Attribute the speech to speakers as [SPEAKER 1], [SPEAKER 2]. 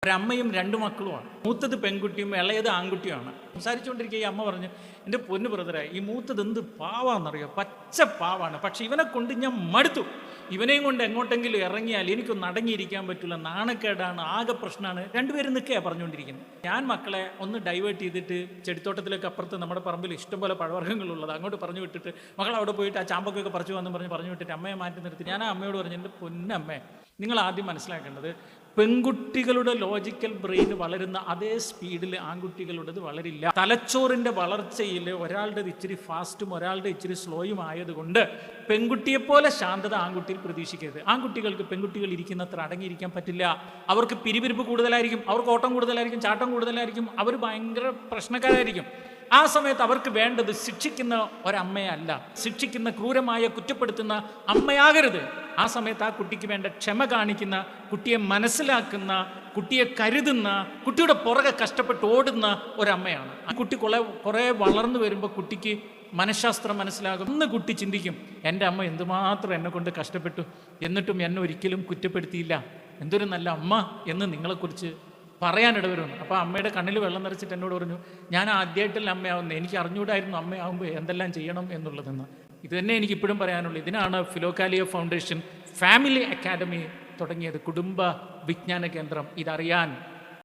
[SPEAKER 1] ഒരമ്മയും 2 മക്കളുമാണ്. മൂത്തത് പെൺകുട്ടിയും ഇളയത് ആൺകുട്ടിയുമാണ്. സംസാരിച്ചുകൊണ്ടിരിക്കുക ഈ അമ്മ പറഞ്ഞു, എൻ്റെ പൊന്നു ബ്രദറെ, ഈ മൂത്തത് എന്ത് പാവാന്നറിയോ, പച്ച പാവാണ്. പക്ഷെ ഇവനെ കൊണ്ട് ഞാൻ മടുത്തു. ഇവനെയും കൊണ്ട് എങ്ങോട്ടെങ്കിലും ഇറങ്ങിയാൽ എനിക്കൊന്ന് അടങ്ങിയിരിക്കാൻ പറ്റില്ല, നാണക്കേടാണ്, ആകെ പ്രശ്നമാണ്. 2 പേരും നിൽക്കുകയാണ് പറഞ്ഞുകൊണ്ടിരിക്കുന്നത്. ഞാൻ മക്കളെ ഒന്ന് ഡൈവേർട്ട് ചെയ്തിട്ട് ചെടിത്തോട്ടത്തിലേക്ക് അപ്പുറത്ത് നമ്മുടെ പറമ്പിൽ ഇഷ്ടംപോലെ പഴവർഗ്ഗങ്ങളുള്ളത് അങ്ങോട്ട് പറഞ്ഞു വിട്ടിട്ട്, മകൾ അവിടെ പോയിട്ട് ആ ചാമ്പക്കൊക്കെ പറിച്ചു വന്നു പറഞ്ഞു വിട്ടിട്ട് അമ്മയെ മാറ്റി നിർത്തി ഞാൻ ആ അമ്മയോട് പറഞ്ഞു, എൻ്റെ പൊന്നമ്മേ, നിങ്ങൾ ആദ്യം മനസ്സിലാക്കേണ്ടത് പെൺകുട്ടികളുടെ ലോജിക്കൽ ബ്രെയിൻ വളരുന്ന അതേ സ്പീഡിൽ ആൺകുട്ടികളുടേത് വളരില്ല. തലച്ചോറിൻ്റെ വളർച്ചയിൽ ഒരാളുടേത് ഇച്ചിരി ഫാസ്റ്റും ഒരാളുടെ ഇച്ചിരി സ്ലോയും ആയതുകൊണ്ട് പെൺകുട്ടിയെപ്പോലെ ശാന്തത ആൺകുട്ടിയിൽ പ്രതീക്ഷിക്കരുത്. ആൺകുട്ടികൾക്ക് പെൺകുട്ടികൾ ഇരിക്കുന്നത്ര അടങ്ങിയിരിക്കാൻ പറ്റില്ല. അവർക്ക് പിരിപിരിപ്പ് കൂടുതലായിരിക്കും, അവർക്ക് ഓട്ടം കൂടുതലായിരിക്കും, ചാട്ടം കൂടുതലായിരിക്കും, അവർ ഭയങ്കര പ്രശ്നക്കാരായിരിക്കും. ആ സമയത്ത് അവർക്ക് വേണ്ടത് ശിക്ഷിക്കുന്ന ഒരമ്മയല്ല, ശിക്ഷിക്കുന്ന ക്രൂരമായ കുറ്റപ്പെടുത്തുന്ന അമ്മയാകരുത്. ആ സമയത്ത് ആ കുട്ടിക്ക് വേണ്ട ക്ഷമ കാണിക്കുന്ന, കുട്ടിയെ മനസ്സിലാക്കുന്ന, കുട്ടിയെ കരുതുന്ന, കുട്ടിയുടെ പുറകെ കഷ്ടപ്പെട്ട് ഓടുന്ന ഒരമ്മയാണ്. ആ കുട്ടി കുറേ വളർന്നു വരുമ്പോൾ കുട്ടിക്ക് മനഃശാസ്ത്രം മനസ്സിലാകും. ഇന്ന് കുട്ടി ചിന്തിക്കും, എൻ്റെ അമ്മ എന്തുമാത്രം എന്നെ കൊണ്ട് കഷ്ടപ്പെട്ടു, എന്നിട്ടും എന്നെ ഒരിക്കലും കുറ്റപ്പെടുത്തിയില്ല, എന്തൊരു നല്ല അമ്മ എന്ന് നിങ്ങളെക്കുറിച്ച് പറയാനിട വരുന്നു. അപ്പോൾ അമ്മയുടെ കണ്ണിൽ വെള്ളം നിറച്ചിട്ട് എന്നോട് പറഞ്ഞു, ഞാൻ ആദ്യമായിട്ടല്ല അമ്മയാവുന്നത്, എനിക്ക് അറിഞ്ഞുകൂടായിരുന്നു അമ്മയാവുമ്പോൾ എന്തെല്ലാം ചെയ്യണം എന്നുള്ളതെന്ന്. ഇത് തന്നെ എനിക്കിപ്പോഴും പറയാനുള്ളൂ. ഇതിനാണ് ഫിലോകാലിയ ഫൗണ്ടേഷൻ ഫാമിലി അക്കാഡമി തുടങ്ങിയത്, കുടുംബ വിജ്ഞാന കേന്ദ്രം. ഇതറിയാൻ